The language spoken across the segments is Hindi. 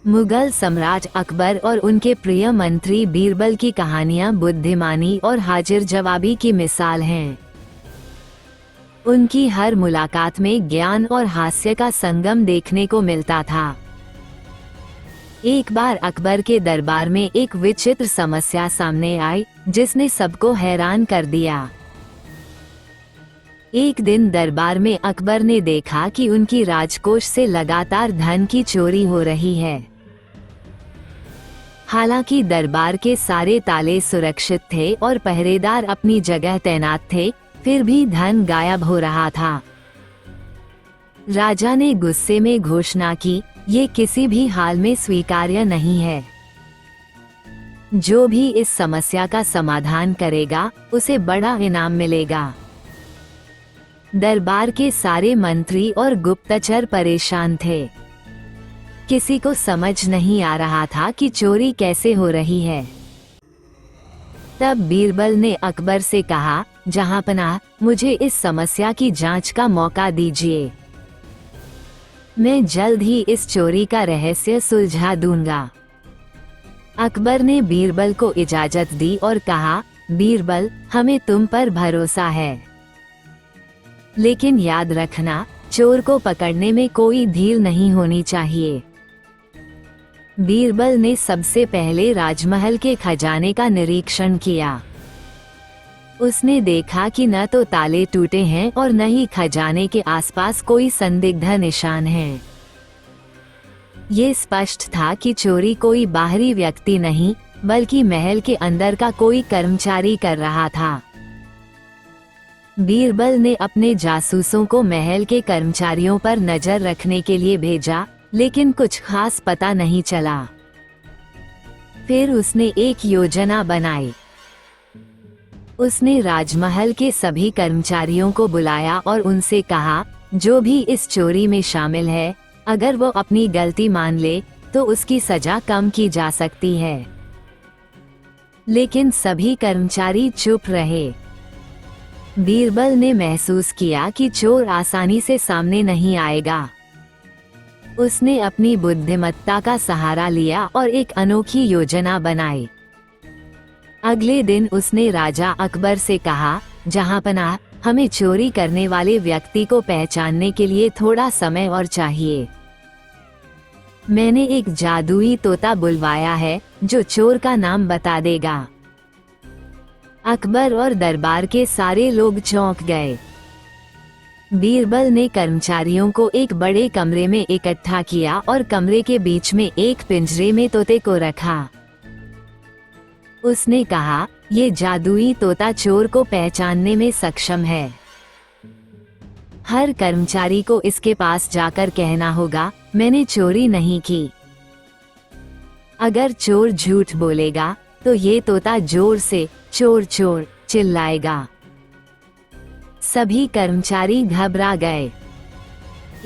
मुगल सम्राट अकबर और उनके प्रिय मंत्री बीरबल की कहानियां बुद्धिमानी और हाजिर जवाबी की मिसाल हैं। उनकी हर मुलाकात में ज्ञान और हास्य का संगम देखने को मिलता था। एक बार अकबर के दरबार में एक विचित्र समस्या सामने आई जिसने सबको हैरान कर दिया। एक दिन दरबार में अकबर ने देखा कि उनकी राजकोष से लगातार धन की चोरी हो रही है। हालांकि दरबार के सारे ताले सुरक्षित थे और पहरेदार अपनी जगह तैनात थे, फिर भी धन गायब हो रहा था। राजा ने गुस्से में घोषणा की, ये किसी भी हाल में स्वीकार्य नहीं है। जो भी इस समस्या का समाधान करेगा, उसे बड़ा इनाम मिलेगा। दरबार के सारे मंत्री और गुप्तचर परेशान थे। किसी को समझ नहीं आ रहा था कि चोरी कैसे हो रही है। तब बीरबल ने अकबर से कहा, जहांपनाह, मुझे इस समस्या की जांच का मौका दीजिए। मैं जल्द ही इस चोरी का रहस्य सुलझा दूंगा। अकबर ने बीरबल को इजाजत दी और कहा, बीरबल, हमें तुम पर भरोसा है, लेकिन याद रखना, चोर को पकड़ने में कोई ढील नहीं होनी चाहिए। बीरबल ने सबसे पहले राजमहल के खजाने का निरीक्षण किया। उसने देखा कि न तो ताले टूटे हैं और न ही खजाने के आसपास कोई संदिग्ध निशान है। ये स्पष्ट था कि चोरी कोई बाहरी व्यक्ति नहीं, बल्कि महल के अंदर का कोई कर्मचारी कर रहा था। बीरबल ने अपने जासूसों को महल के कर्मचारियों पर नजर रखने के लिए भेजा, लेकिन कुछ खास पता नहीं चला। फिर उसने एक योजना बनाई। उसने राजमहल के सभी कर्मचारियों को बुलाया और उनसे कहा, जो भी इस चोरी में शामिल है, अगर वो अपनी गलती मान ले तो उसकी सजा कम की जा सकती है। लेकिन सभी कर्मचारी चुप रहे। बीरबल ने महसूस किया कि चोर आसानी से सामने नहीं आएगा। उसने अपनी बुद्धिमत्ता का सहारा लिया और एक अनोखी योजना बनाई। अगले दिन उसने राजा अकबर से कहा, जहांपनाह, हमें चोरी करने वाले व्यक्ति को पहचानने के लिए थोड़ा समय और चाहिए। मैंने एक जादुई तोता बुलवाया है जो चोर का नाम बता देगा। अकबर और दरबार के सारे लोग चौंक गए। बीरबल ने कर्मचारियों को एक बड़े कमरे में इकट्ठा किया और कमरे के बीच में एक पिंजरे में तोते को रखा। उसने कहा, ये जादुई तोता चोर को पहचानने में सक्षम है। हर कर्मचारी को इसके पास जाकर कहना होगा, मैंने चोरी नहीं की। अगर चोर झूठ बोलेगा तो ये तोता जोर से चोर चोर चिल्लाएगा। सभी कर्मचारी घबरा गए।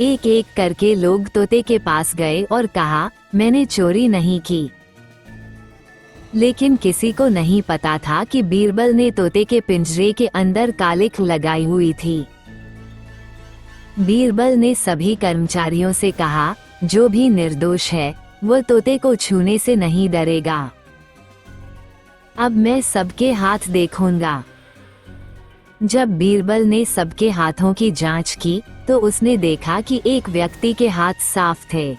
एक एक करके लोग तोते के पास गए और कहा, मैंने चोरी नहीं की। लेकिन किसी को नहीं पता था कि बीरबल ने तोते के पिंजरे के अंदर कालिख लगाई हुई थी। बीरबल ने सभी कर्मचारियों से कहा, जो भी निर्दोष है वो तोते को छूने से नहीं डरेगा। अब मैं सबके हाथ देखूंगा। जब बीरबल ने सबके हाथों की जांच की तो उसने देखा कि एक व्यक्ति के हाथ साफ थे।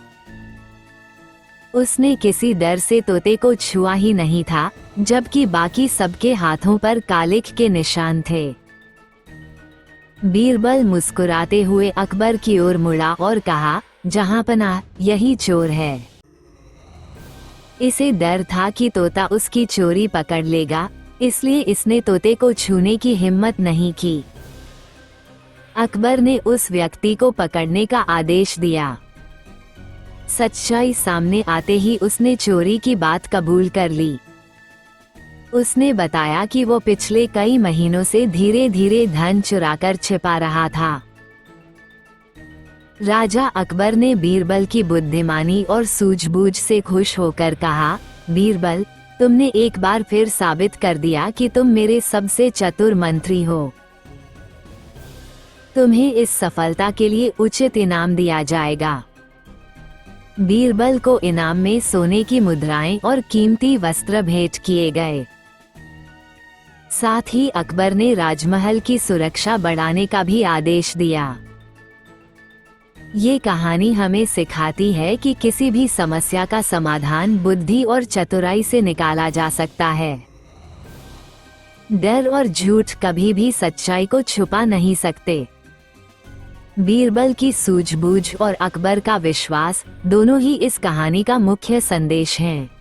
उसने किसी डर से तोते को छुआ ही नहीं था, जबकि बाकी सबके हाथों पर कालिख के निशान थे। बीरबल मुस्कुराते हुए अकबर की ओर मुड़ा और कहा, जहांपनाह, यही चोर है। इसे डर था कि तोता उसकी चोरी पकड़ लेगा, इसलिए इसने तोते को छूने की हिम्मत नहीं की। अकबर ने उस व्यक्ति को पकड़ने का आदेश दिया। सच्चाई सामने आते ही उसने चोरी की बात कबूल कर ली। उसने बताया कि वो पिछले कई महीनों से धीरे धीरे धन चुराकर छिपा रहा था। राजा अकबर ने बीरबल की बुद्धिमानी और सूझबूझ से खुश होकर कहा, बीरबल, तुमने एक बार फिर साबित कर दिया कि तुम मेरे सबसे चतुर मंत्री हो। तुम्हें इस सफलता के लिए उचित इनाम दिया जाएगा। बीरबल को इनाम में सोने की मुद्राएं और कीमती वस्त्र भेंट किए गए। साथ ही अकबर ने राजमहल की सुरक्षा बढ़ाने का भी आदेश दिया। ये कहानी हमें सिखाती है कि किसी भी समस्या का समाधान बुद्धि और चतुराई से निकाला जा सकता है। डर और झूठ कभी भी सच्चाई को छुपा नहीं सकते। बीरबल की सूझबूझ और अकबर का विश्वास दोनों ही इस कहानी का मुख्य संदेश हैं।